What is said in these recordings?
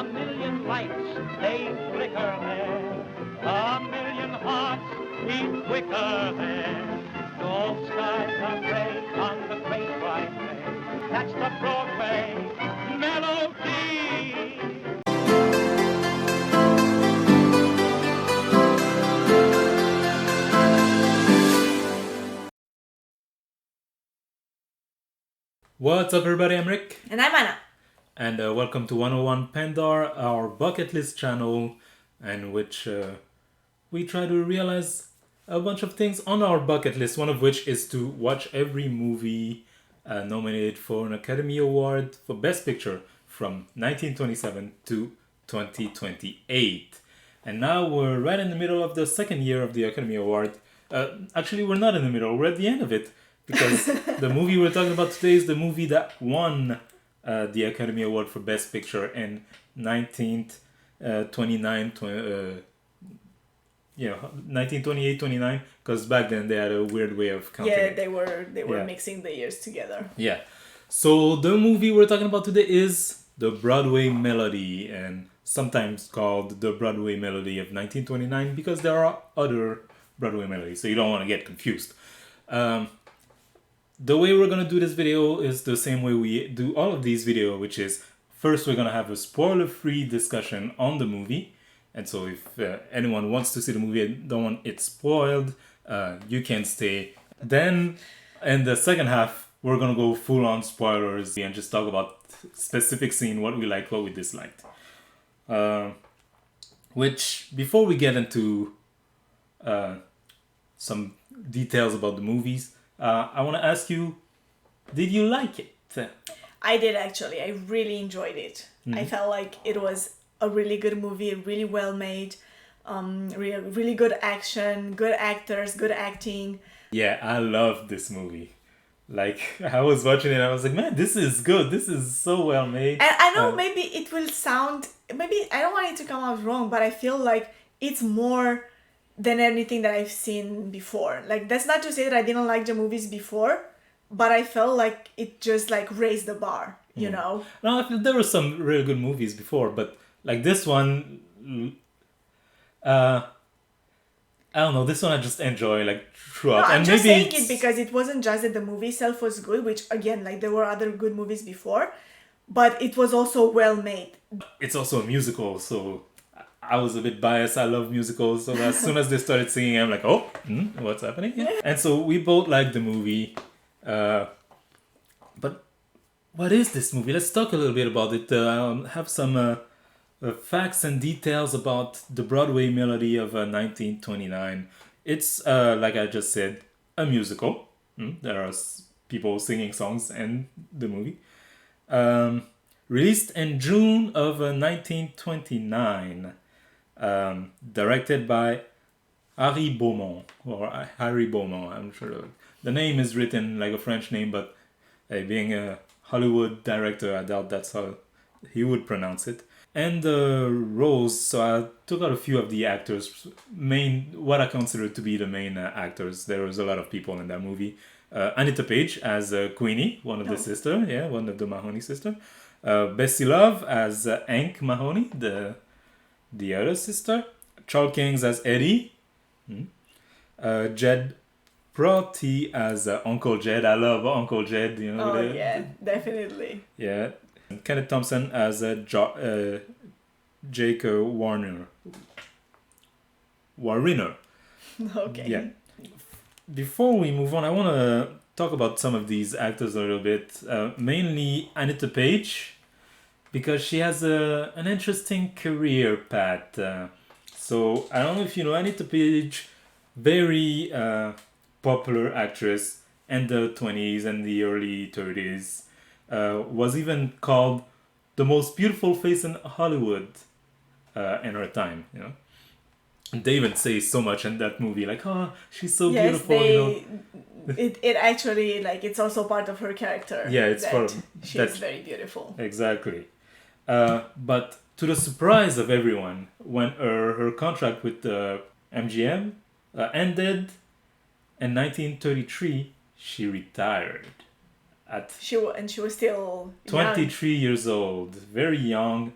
A million lights, they flicker there. A million hearts beat quicker there. Gold skies are gray on the great white way. That's the Broadway Melody. What's up, everybody? I'm Rick. And I'm Anna. And welcome to 101 Pandar, our bucket list channel, in which we try to realize a bunch of things on our bucket list, one of which is to watch every movie nominated for an Academy Award for Best Picture from 1927 to 2028. And now we're right in the middle of the second year of the Academy Award. Actually, we're not in the middle, we're at the end of it. Because the movie we're talking about today is the movie that won the Academy Award for Best Picture in 1928-29, because back then they had a weird way of counting. Yeah, they were mixing the years together. Yeah. So the movie we're talking about today is the Broadway Melody, and sometimes called the Broadway Melody of 1929 because there are other Broadway melodies, so you don't want to get confused. The way we're going to do this video is the same way we do all of these videos, which is first we're going to have a spoiler-free discussion on the movie. And so if anyone wants to see the movie and don't want it spoiled, you can stay. Then in the second half, we're going to go full-on spoilers and just talk about specific scene, what we liked, what we disliked. Which, before we get into some details about the movies, I want to ask you, did you like it? I did, actually. I really enjoyed it. Mm-hmm. I felt like it was a really good movie, really well made, really good action, good actors, good acting. Yeah, I loved this movie. Like, I was watching it and I was like, man, this is good. This is so well made. And I know maybe it will sound, maybe I don't want it to come out wrong, but I feel like it's more than anything that I've seen before. Like, that's not to say that I didn't like the movies before, but I felt like it just like raised the bar, you know? No, I feel there were some really good movies before, but like this one, I don't know, this one I just enjoy like throughout. No, I'm and just maybe saying it because it wasn't just that the movie itself was good, which again, like there were other good movies before, but it was also well made. It's also a musical, so I was a bit biased. I love musicals, so as soon as they started singing, I'm like, oh, what's happening? Yeah. And so we both liked the movie. But what is this movie? Let's talk a little bit about it. Have some facts and details about the Broadway Melody of 1929. It's, like I just said, a musical. There are people singing songs in the movie. Released in June of 1929. Directed by Harry Beaumont, or Harry Beaumont, I'm sure. The name is written like a French name, but being a Hollywood director, I doubt that's how he would pronounce it. And the roles, so I took out a few of the actors, what I consider to be the main actors. There was a lot of people in that movie. Anita Page as Queenie, one of the sisters, one of the Mahoney sisters. Bessie Love as Hank Mahoney, the other sister. Charles Kings as Eddie. Jed Prouty as Uncle Jed. I love Uncle Jed. You know. Oh, yeah, definitely. Yeah. And Kenneth Thompson as Jake Warner. Okay. Yeah. Before we move on, I want to talk about some of these actors a little bit. Mainly Anita Page, because she has an interesting career path. So I don't know if you know Anita Page, very popular actress in the 20s and the early 30s. Was even called the most beautiful face in Hollywood in her time. You know, and they even say so much in that movie, like, "Oh, she's so beautiful." You know, it actually, like, it's also part of her character. Yeah, it's she's very beautiful. Exactly. But to the surprise of everyone, when her contract with the MGM ended in 1933, she retired at she was still 23 years old, very young.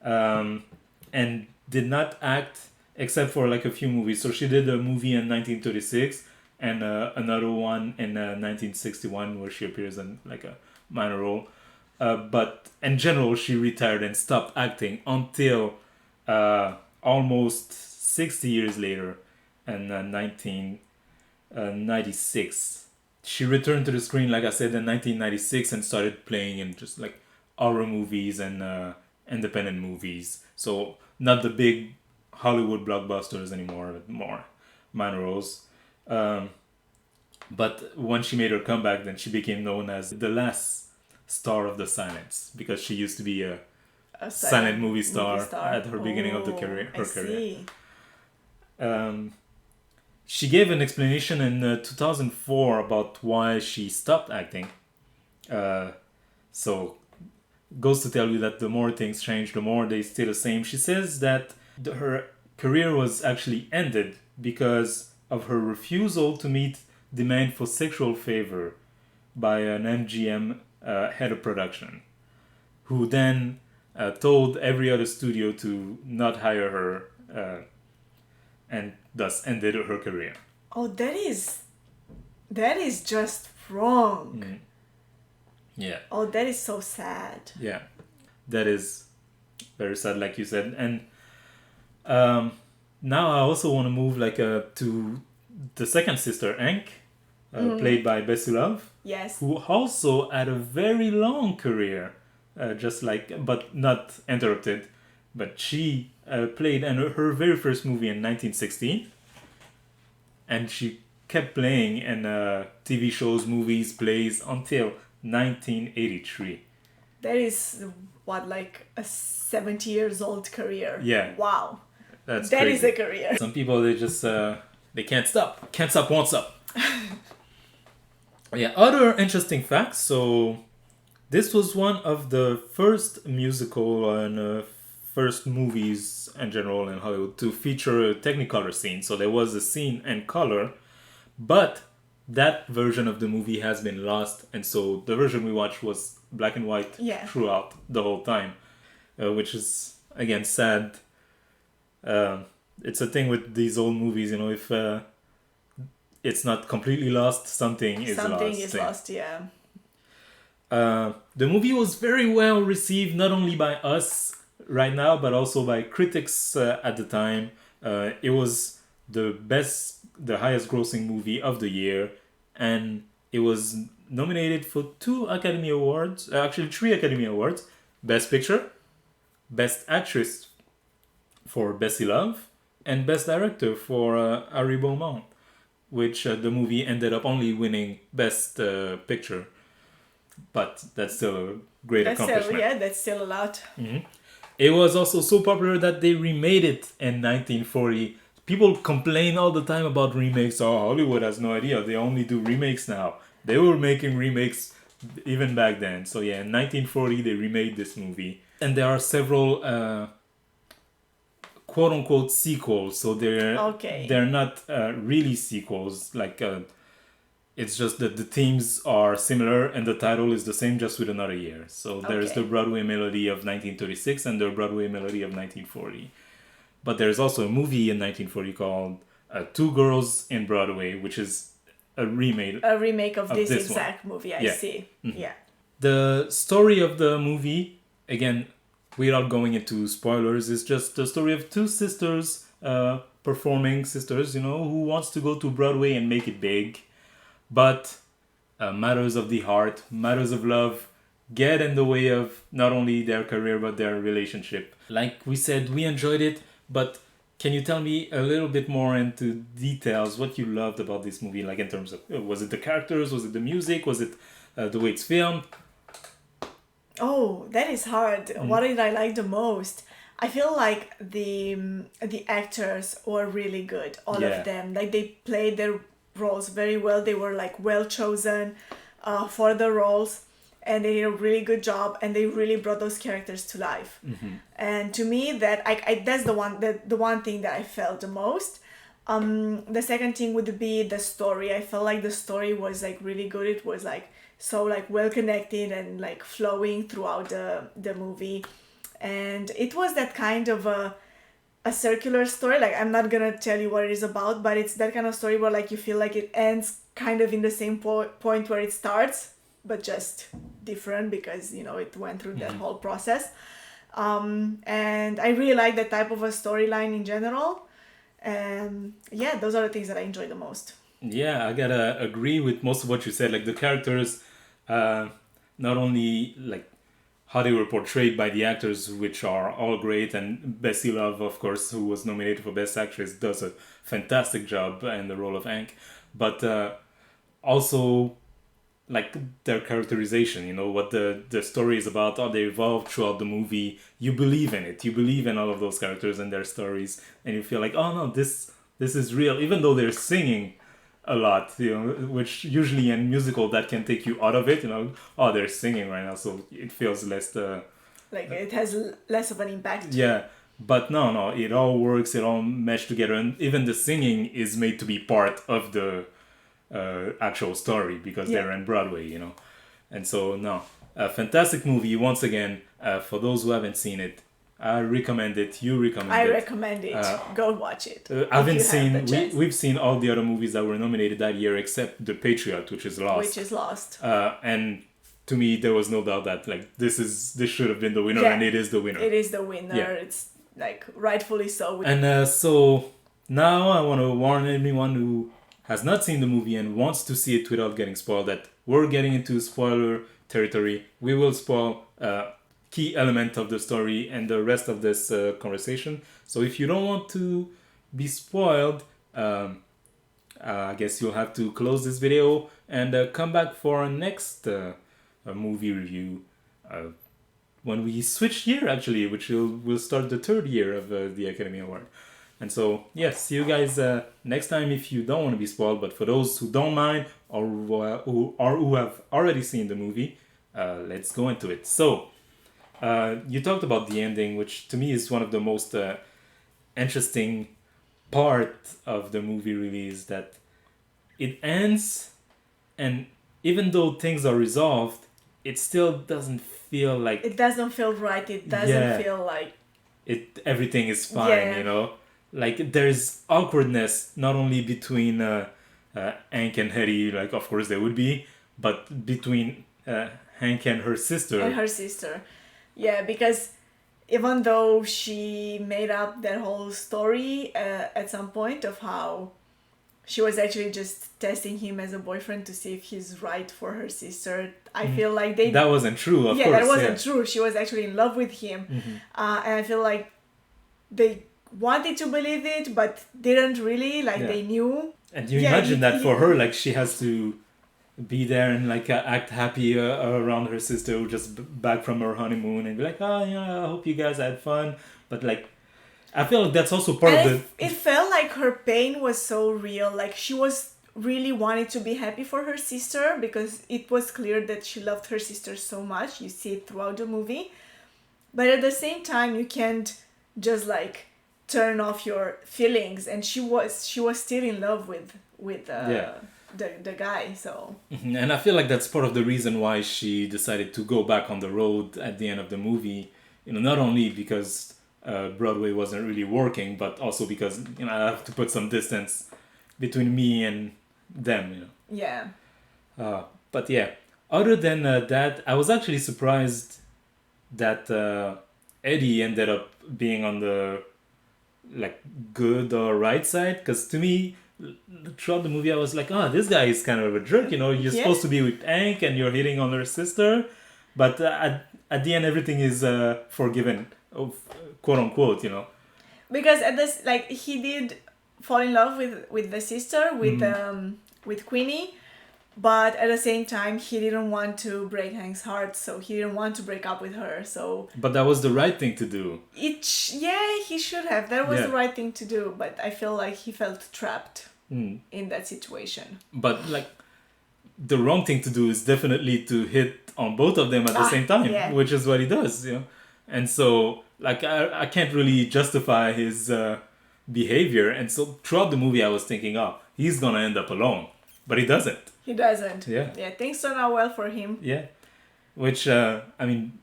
and did not act except for like a few movies. So she did a movie in 1936 and another one in 1961 where she appears in like a minor role. But in general, she retired and stopped acting until almost 60 years later in 1996. She returned to the screen, like I said, in 1996 and started playing in just like horror movies and independent movies. So not the big Hollywood blockbusters anymore, but more minor roles. But when she made her comeback, then she became known as the last star of the silence because she used to be a silent movie star at her beginning of the career. Her career. She gave an explanation in 2004 about why she stopped acting. So goes to tell you that the more things change, the more they stay the same. She says that her career was actually ended because of her refusal to meet demand for sexual favor by an MGM head of production, who then told every other studio to not hire her and thus ended her career. Oh, that is just wrong. Mm. Yeah. Oh, that is so sad. Yeah, that is very sad, like you said. And now I also want to move like to the second sister, Hank, played by Bessie Love. Yes. Who also had a very long career, but not interrupted. But she played in her very first movie in 1916, and she kept playing in TV shows, movies, plays until 1983. That is what, like a 70 years old career. Yeah. Wow. That crazy. Is a career. Some people, they just they can't stop. Can't stop, won't stop. Yeah. Other interesting facts. So this was one of the first musical and first movies in general in Hollywood to feature a Technicolor scene. So there was a scene in color, but that version of the movie has been lost, and so the version we watched was black and white throughout the whole time, which is again sad. It's a thing with these old movies, you know, if it's not completely lost, something is lost. Something is lost, yeah. The movie was very well received, not only by us right now, but also by critics at the time. It was the highest grossing movie of the year, and it was nominated for 3 Academy Awards, Best Picture, Best Actress for Bessie Love, and Best Director for Harry Beaumont, which the movie ended up only winning Best Picture, but that's still a great accomplishment. That's still a lot. Mm-hmm. It was also so popular that they remade it in 1940. People complain all the time about remakes. Oh, Hollywood has no idea. They only do remakes now. They were making remakes even back then. So yeah, in 1940 they remade this movie. And there are several quote-unquote sequels. So they're not really sequels. Like it's just that the themes are similar and the title is the same, just with another year. So there's the Broadway Melody of 1936 and the Broadway Melody of 1940. But there's also a movie in 1940 called Two Girls in Broadway, which is a remake of this exact movie. I see. Mm-hmm. Yeah. The story of the movie, again, without going into spoilers, is just the story of two sisters, performing sisters, you know, who wants to go to Broadway and make it big. But matters of the heart, matters of love, get in the way of not only their career, but their relationship. Like we said, we enjoyed it. But can you tell me a little bit more into details what you loved about this movie? Like in terms of, was it the characters? Was it the music? Was it the way it's filmed? Oh, that is hard. What did I like the most? I feel like the actors were really good. All of them. Like they played their roles very well. They were like well chosen for the roles. And they did a really good job, and they really brought those characters to life. Mm-hmm. And to me, that that's the one thing that I felt the most. The second thing would be the story. I felt like the story was like really good. It was like so like well connected and like flowing throughout the movie. And it was that kind of a circular story. Like, I'm not gonna tell you what it is about, but it's that kind of story where like you feel like it ends kind of in the same point where it starts, but just different because it went through that whole process. And I really like that type of a storyline in general. And yeah, those are the things that I enjoy the most. Yeah, I gotta agree with most of what you said. Like the characters, not only like how they were portrayed by the actors, which are all great, and Bessie Love, of course, who was nominated for Best Actress, does a fantastic job in the role of Hank. But also, like their characterization, what the story is about, how they evolve throughout the movie. You believe in it. You believe in all of those characters and their stories, and you feel like, oh no, this is real, even though they're singing a lot, which usually in musical that can take you out of it. Oh, they're singing right now, so it feels less. Like it has less of an impact. Yeah, but no, it all works. It all meshed together, and even the singing is made to be part of the actual story because they're in Broadway, and so no, a fantastic movie once again. For those who haven't seen it, I recommend it. You recommend it. I recommend it. Go watch it. I haven't seen. We've seen all the other movies that were nominated that year except The Patriot, which is lost. And to me, there was no doubt that like this should have been the winner, and it is the winner. It is the winner. Yeah. It's like rightfully so. And so now I want to warn anyone who has not seen the movie and wants to see it without getting spoiled that we're getting into spoiler territory. We will spoil key element of the story and the rest of this conversation. So if you don't want to be spoiled, I guess you'll have to close this video and come back for our next movie review when we switch year, actually, which will start the third year of the Academy Award. And so, yes, see you guys next time if you don't want to be spoiled. But for those who don't mind or who have already seen the movie, let's go into it. So, you talked about the ending, which to me is one of the most interesting part of the movie, really, is that it ends, and even though things are resolved, it still doesn't feel like... It doesn't feel right. It doesn't feel like... Everything is fine, Like, there's awkwardness, not only between Hank and Hetty, like, of course there would be, but between Hank and her sister. Yeah, because even though she made up that whole story at some point of how she was actually just testing him as a boyfriend to see if he's right for her sister, I feel like they... That wasn't true, of course. Yeah, that wasn't true. She was actually in love with him. And I feel like they wanted to believe it, but didn't really. They knew. And you imagine that for her, like, she has to be there and like act happy around her sister who just back from her honeymoon and be like, oh yeah, I hope you guys had fun. But like, I feel like that's also part of the... It felt like her pain was so real. Like, she was really wanted to be happy for her sister because it was clear that she loved her sister so much. You see it throughout the movie. But at the same time, you can't just like turn off your feelings, and she was still in love with the guy. So and I feel like that's part of the reason why she decided to go back on the road at the end of the movie, not only because Broadway wasn't really working, but also because I have to put some distance between me and them. But yeah, other than that, I was actually surprised that Eddie ended up being on the like good or right side, because to me throughout the movie I was like, this guy is kind of a jerk, you're supposed to be with Hank and you're hitting on her sister, but at the end everything is forgiven, quote unquote, because at this, like, he did fall in love with the sister, with Queenie, but at the same time he didn't want to break Hank's heart, so he didn't want to break up with her. So but that was the right thing to do. He should have. That was the right thing to do, but I feel like he felt trapped in that situation. But like, the wrong thing to do is definitely to hit on both of them at the same time, which is what he does, and so like I can't really justify his behavior, and so throughout the movie I was thinking, he's gonna end up alone, but he doesn't. He doesn't. Yeah, things turn out well for him. Yeah, which I mean,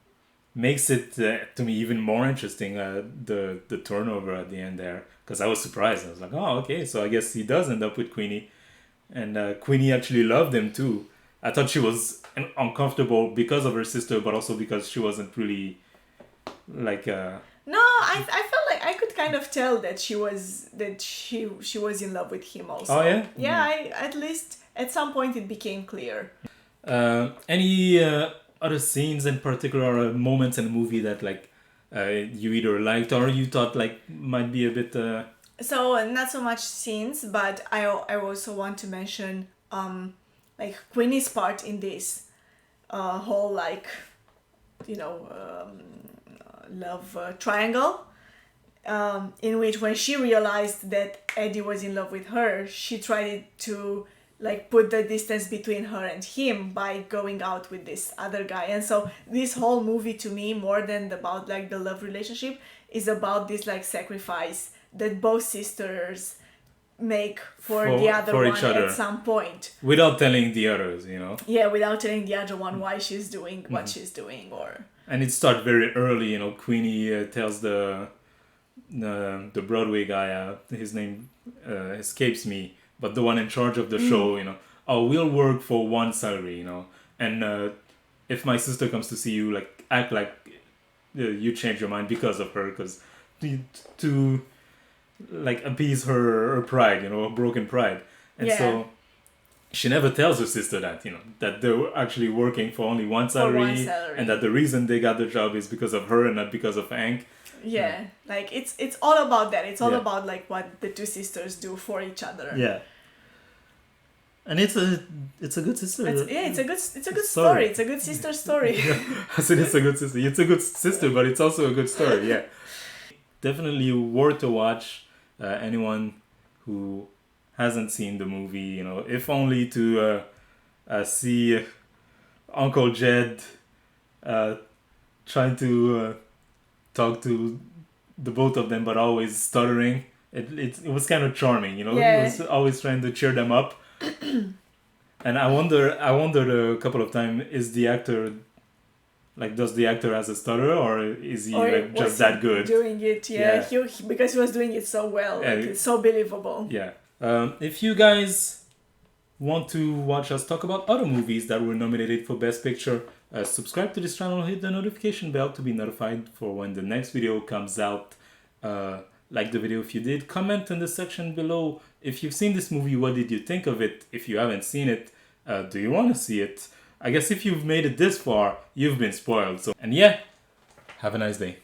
makes it to me even more interesting. The turnover at the end there, because I was surprised. I was like, oh, okay, so I guess he does end up with Queenie, and Queenie actually loved him too. I thought she was uncomfortable because of her sister, but also because she wasn't really like. No, I felt like I could kind of tell that she was in love with him also. Oh yeah. Yeah, at least at some point it became clear. Any other scenes in particular, or moments in the movie that like you either liked or you thought like might be a bit. So not so much scenes, but I also want to mention like Queenie's part in this whole like love triangle, in which when she realized that Eddie was in love with her, she tried to like put the distance between her and him by going out with this other guy. And so this whole movie to me, more than about like the love relationship, is about this like sacrifice that both sisters make for the other for one each other at some point, without telling the others, yeah, without telling the other one why she's doing what she's doing. Or and it started very early. Queenie tells the Broadway guy, his name escapes me, but the one in charge of the show, oh, we'll work for one salary, and if my sister comes to see you, like act like you change your mind because of her, because to like appease her pride, her broken pride, and so she never tells her sister that that they're actually working for only one salary, and that the reason they got the job is because of her and not because of Hank. Yeah, like it's all about that. It's all about like what the two sisters do for each other. Yeah. And it's a good sister. It's a good story. It's a good sister story. I said it's a good sister. It's a good sister, but it's also a good story. Yeah. Definitely worth a watch. Anyone who hasn't seen the movie, if only to see Uncle Jed trying to talk to the both of them, but always stuttering. It was kind of charming, He was always trying to cheer them up. And I wondered a couple of times, is the actor does the actor has a stutter, or is he just that good doing it? Yeah. Because he was doing it so well. It's so believable. Yeah. If you guys want to watch us talk about other movies that were nominated for Best Picture, subscribe to this channel, hit the notification bell to be notified for when the next video comes out. Like the video if you did. Comment in the section below if you've seen this movie, what did you think of it? If you haven't seen it, do you want to see it? I guess if you've made it this far, you've been spoiled. So, and yeah, have a nice day.